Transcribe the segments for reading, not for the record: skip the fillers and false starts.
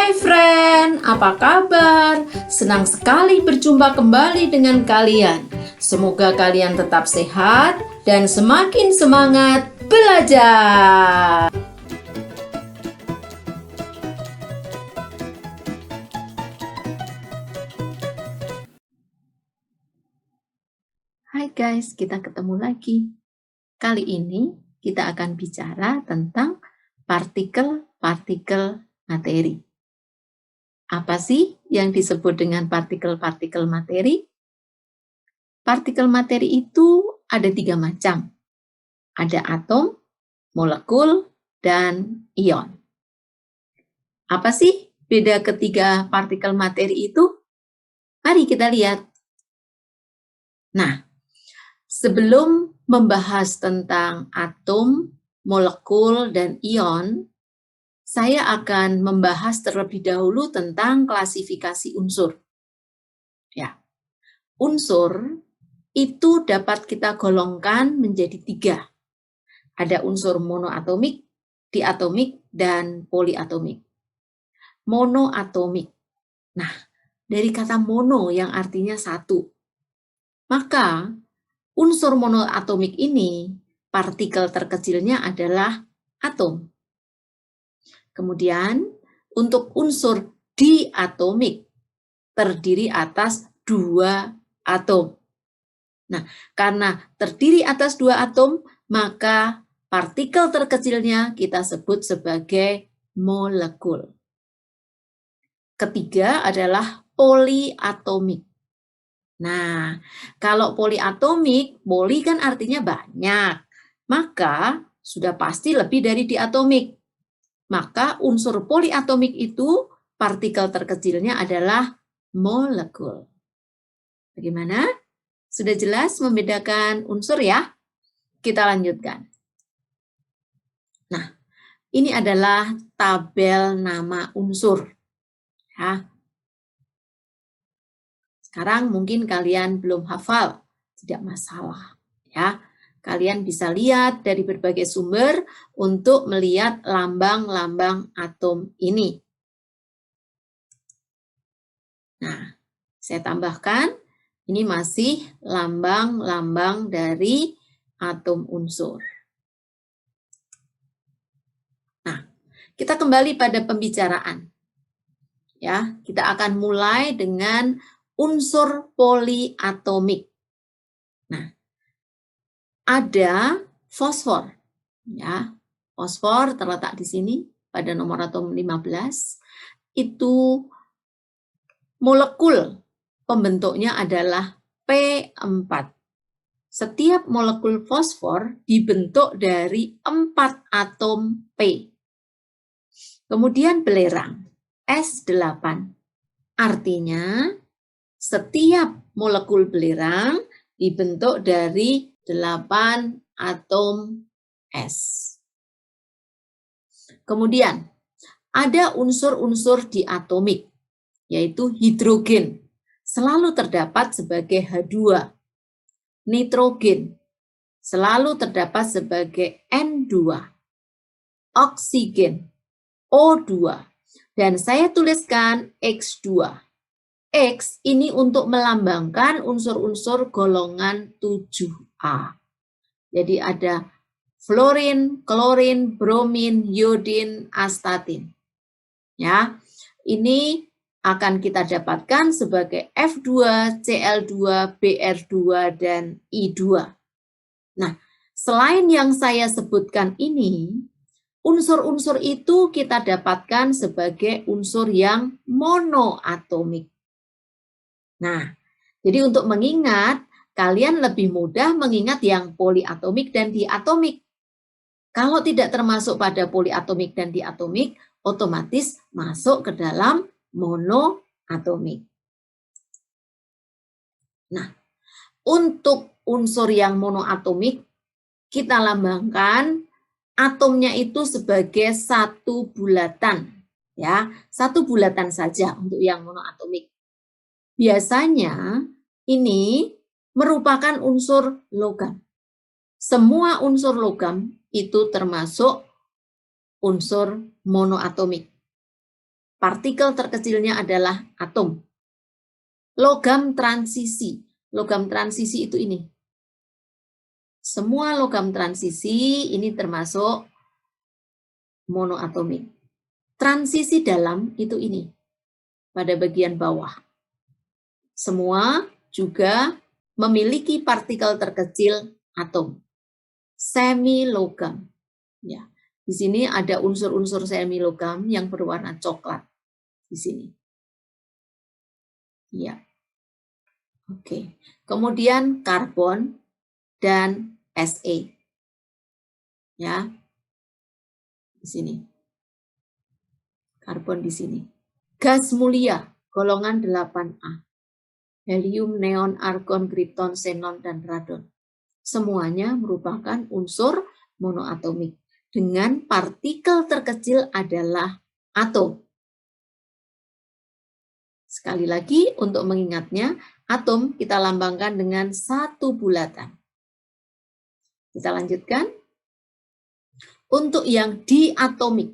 Hai friend, apa kabar? Senang sekali berjumpa kembali dengan kalian. Semoga kalian tetap sehat dan semakin semangat belajar. Hai guys, kita ketemu lagi. Kali ini kita akan bicara tentang partikel-partikel materi. Apa sih yang disebut dengan partikel-partikel materi? Partikel materi itu ada 3 macam. Ada atom, molekul, dan ion. Apa sih beda ketiga partikel materi itu? Mari kita lihat. Nah, sebelum membahas tentang atom, molekul, dan ion, saya akan membahas terlebih dahulu tentang klasifikasi unsur. Ya, unsur itu dapat kita golongkan menjadi 3. Ada unsur monoatomik, diatomik, dan poliatomik. Monoatomik. Nah, dari kata mono yang artinya satu. Maka, unsur monoatomik ini, partikel terkecilnya adalah atom. Kemudian, untuk unsur diatomik, terdiri atas 2 atom. Nah, karena terdiri atas 2 atom, maka partikel terkecilnya kita sebut sebagai molekul. Ketiga adalah poliatomik. Nah, kalau poliatomik, poli kan artinya banyak, maka sudah pasti lebih dari diatomik. Maka unsur poliatomik itu partikel terkecilnya adalah molekul. Bagaimana? Sudah jelas membedakan unsur ya? Kita lanjutkan. Nah, ini adalah tabel nama unsur. Ya. Sekarang mungkin kalian belum hafal, tidak masalah. Ya. Kalian bisa lihat dari berbagai sumber untuk melihat lambang-lambang atom ini. Nah, saya tambahkan, ini masih lambang-lambang dari atom unsur. Nah, kita kembali pada pembicaraan. Ya, kita akan mulai dengan unsur poliatomik. Nah, ada fosfor. Ya, fosfor terletak di sini pada nomor atom 15. Itu molekul pembentuknya adalah P4. Setiap molekul fosfor dibentuk dari 4 atom P. Kemudian belerang, S8. Artinya, setiap molekul belerang dibentuk dari 8 atom S. Kemudian, ada unsur-unsur diatomik, yaitu hidrogen, selalu terdapat sebagai H2. Nitrogen, selalu terdapat sebagai N2. Oksigen, O2. Dan saya tuliskan X2. X ini untuk melambangkan unsur-unsur golongan 7A. Jadi ada fluorin, klorin, bromin, iodin, astatin. Ya, ini akan kita dapatkan sebagai F2, Cl2, Br2, dan I2. Nah, selain yang saya sebutkan ini, unsur-unsur itu kita dapatkan sebagai unsur yang monoatomik. Nah, jadi untuk mengingat, kalian lebih mudah mengingat yang poliatomik dan diatomik. Kalau tidak termasuk pada poliatomik dan diatomik, otomatis masuk ke dalam monoatomik. Nah, untuk unsur yang monoatomik, kita lambangkan atomnya itu sebagai satu bulatan. Ya, satu bulatan saja untuk yang monoatomik. Biasanya ini merupakan unsur logam. Semua unsur logam itu termasuk unsur monoatomik. partikel terkecilnya adalah atom. Logam transisi. Logam transisi itu ini. Semua logam transisi ini termasuk monoatomik. Transisi dalam itu ini, pada bagian bawah. Semua juga memiliki partikel terkecil atom. Semilogam. Ya, di sini ada unsur-unsur semilogam yang berwarna coklat. Di sini. Ya. Oke. Kemudian karbon dan Se. Ya. Di sini. Karbon di sini. Gas mulia, golongan 8A. Helium, neon, argon, krypton, xenon, dan radon. Semuanya merupakan unsur monoatomik. Dengan partikel terkecil adalah atom. Sekali lagi, untuk mengingatnya, atom kita lambangkan dengan satu bulatan. Kita lanjutkan. Untuk yang diatomik,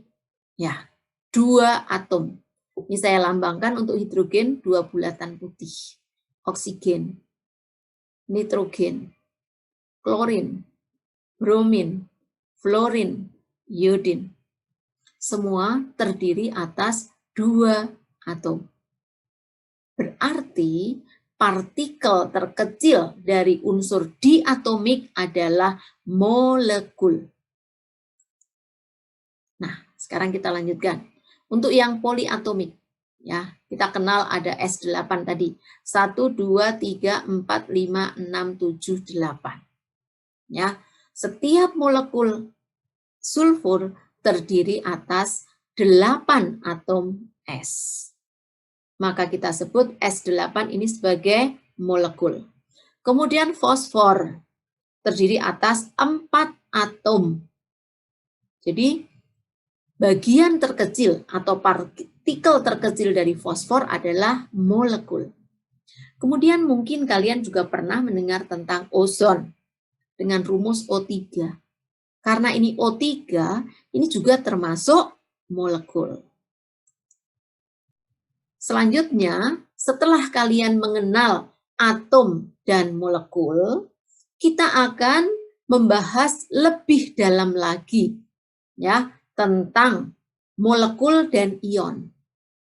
ya, 2 atom. Ini saya lambangkan untuk hidrogen 2 bulatan putih. Oksigen, nitrogen, klorin, bromin, fluorin, iodin. Semua terdiri atas 2 atom. Berarti partikel terkecil dari unsur diatomik adalah molekul. Nah, sekarang kita lanjutkan. Untuk yang poliatomik, ya, kita kenal ada S8 tadi. 1, 2, 3, 4, 5, 6, 7, 8. Ya, setiap molekul sulfur terdiri atas 8 atom S. Maka kita sebut S8 ini sebagai molekul. Kemudian fosfor terdiri atas 4 atom. Jadi bagian terkecil atau partikel terkecil dari fosfor adalah molekul. Kemudian mungkin kalian juga pernah mendengar tentang ozon dengan rumus O3. Karena ini O3, ini juga termasuk molekul. Selanjutnya, setelah kalian mengenal atom dan molekul, kita akan membahas lebih dalam lagi, ya, tentang molekul dan ion.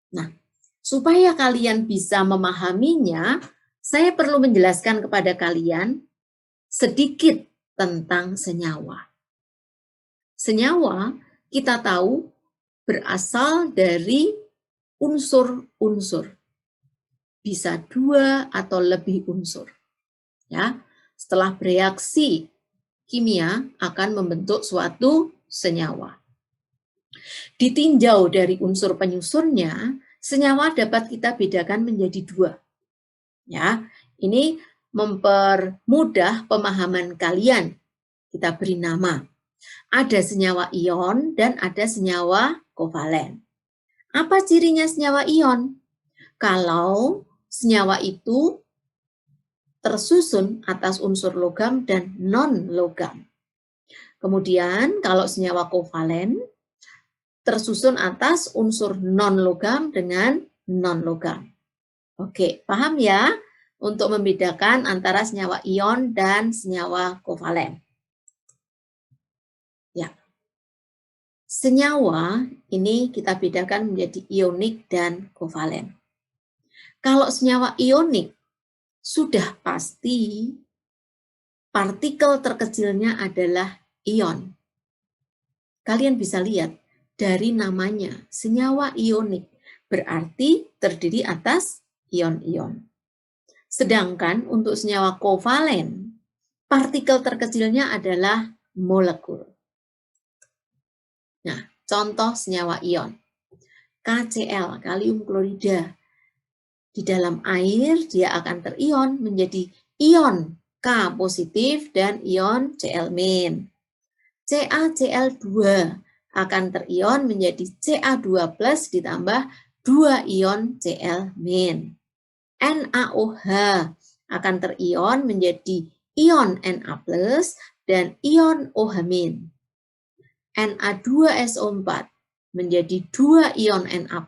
Nah, supaya kalian bisa memahaminya, saya perlu menjelaskan kepada kalian sedikit tentang senyawa. Senyawa kita tahu berasal dari unsur-unsur. Bisa 2 atau lebih unsur. Ya, setelah bereaksi kimia akan membentuk suatu senyawa. Ditinjau dari unsur penyusunnya, senyawa dapat kita bedakan menjadi 2. Ya, ini mempermudah pemahaman kalian. Kita beri nama. Ada senyawa ion dan ada senyawa kovalen. Apa cirinya senyawa ion? Kalau senyawa itu tersusun atas unsur logam dan non-logam. Kemudian kalau senyawa kovalen tersusun atas unsur non-logam dengan non-logam. Oke, paham ya? Untuk membedakan antara senyawa ion dan senyawa kovalen. Ya. Senyawa ini kita bedakan menjadi ionik dan kovalen. Kalau senyawa ionik, sudah pasti partikel terkecilnya adalah ion. Kalian bisa lihat dari namanya, senyawa ionik, berarti terdiri atas ion-ion. Sedangkan untuk senyawa kovalen, partikel terkecilnya adalah molekul. Nah, contoh senyawa ion. KCl, kalium klorida. Di dalam air, dia akan terion menjadi ion K positif dan ion Cl-. CaCl2 akan terion menjadi Ca2+ ditambah 2 ion Cl-. NaOH akan terion menjadi ion Na+ dan ion OH-. Na2SO4 menjadi 2 ion Na+,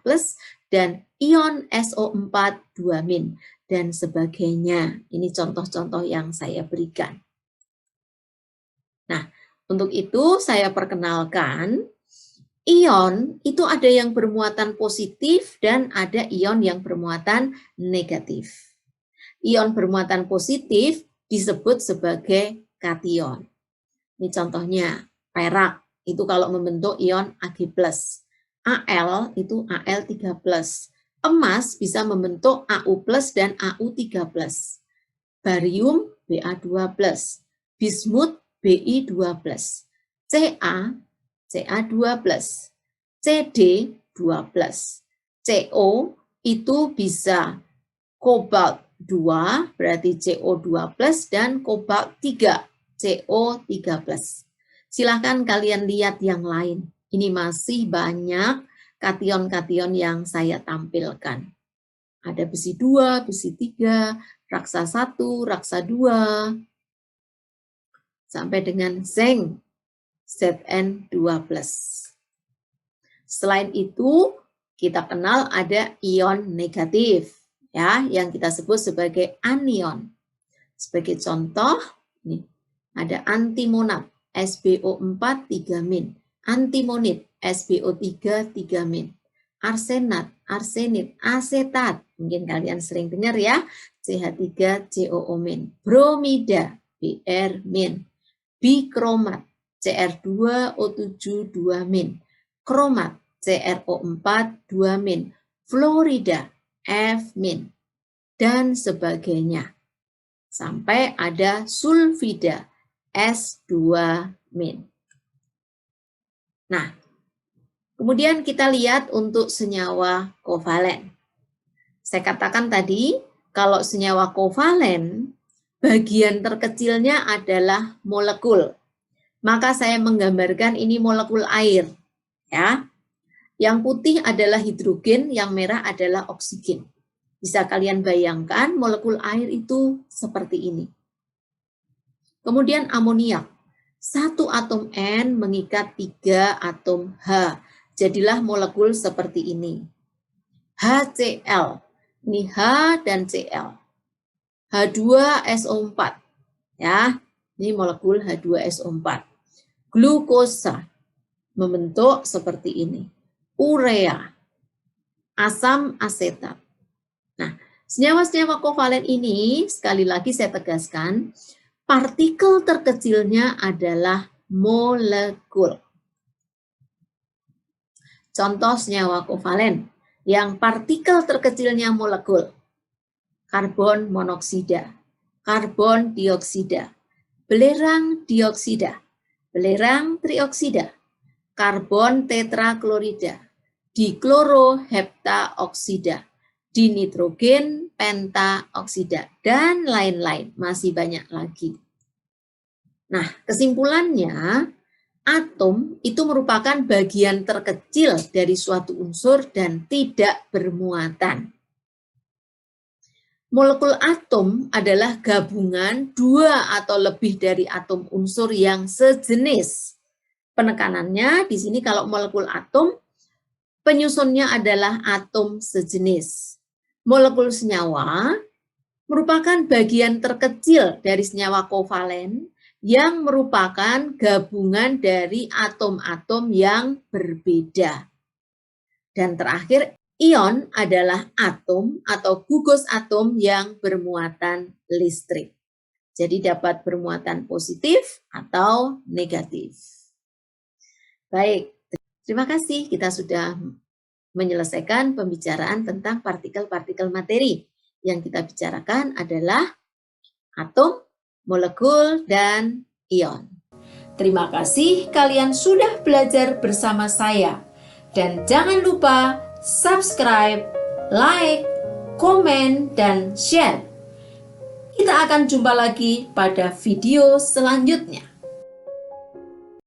dan ion SO4 2-, dan sebagainya. Ini contoh-contoh yang saya berikan. Nah, untuk itu saya perkenalkan, ion itu ada yang bermuatan positif dan ada ion yang bermuatan negatif. Ion bermuatan positif disebut sebagai kation. Ini contohnya, perak itu kalau membentuk ion Ag+, Al itu Al3+, emas bisa membentuk Au+ dan Au3+, barium Ba2+, bismut Bi2+, Ca Ca2+, Cd2+, Co itu bisa kobalt 2 berarti CO2+, dan kobalt 3 CO3+. Silahkan kalian lihat yang lain. Ini masih banyak kation-kation yang saya tampilkan. Ada besi 2, besi 3, raksa 1, raksa 2, sampai dengan zinc Zn2+. Selain itu, kita kenal ada ion negatif, ya, yang kita sebut sebagai anion. Sebagai contoh, nih, ada antimonat SbO4 3-, antimonit SbO3 3-, arsenat, arsenit, asetat, mungkin kalian sering dengar ya, CH3COO-, bromida Br-, bikromat Cr2O7 2-, kromat CrO4 2-, fluorida F-, dan sebagainya. Sampai ada sulfida S2-. Nah, kemudian kita lihat untuk senyawa kovalen. Saya katakan tadi, kalau senyawa kovalen, bagian terkecilnya adalah molekul. Maka saya menggambarkan ini molekul air, ya. Yang putih adalah hidrogen, yang merah adalah oksigen. Bisa kalian bayangkan molekul air itu seperti ini. Kemudian amoniak. 1 atom N mengikat 3 atom H. Jadilah molekul seperti ini. HCl. Ini H dan Cl. H2SO4. Ya, ini molekul H2SO4. Glukosa membentuk seperti ini. Urea. Asam asetat. Nah, senyawa-senyawa kovalen ini, sekali lagi saya tegaskan, partikel terkecilnya adalah molekul. Contoh senyawa kovalen, yang partikel terkecilnya molekul. Karbon monoksida, karbon dioksida, belerang dioksida, belerang trioksida, karbon tetraklorida, dikloroheptaoksida, dinitrogen pentaoksida, dan lain-lain, masih banyak lagi. Nah, kesimpulannya, atom itu merupakan bagian terkecil dari suatu unsur dan tidak bermuatan. Molekul atom adalah gabungan 2 atau lebih dari atom unsur yang sejenis. Penekanannya di sini kalau molekul atom, penyusunnya adalah atom sejenis. Molekul senyawa merupakan bagian terkecil dari senyawa kovalen yang merupakan gabungan dari atom-atom yang berbeda. Dan terakhir, ion adalah atom atau gugus atom yang bermuatan listrik. Jadi dapat bermuatan positif atau negatif. Baik, terima kasih, kita sudah menyelesaikan pembicaraan tentang partikel-partikel materi. Yang kita bicarakan adalah atom, molekul, dan ion. Terima kasih kalian sudah belajar bersama saya. Dan jangan lupa subscribe, like, komen, dan share. Kita akan jumpa lagi pada video selanjutnya.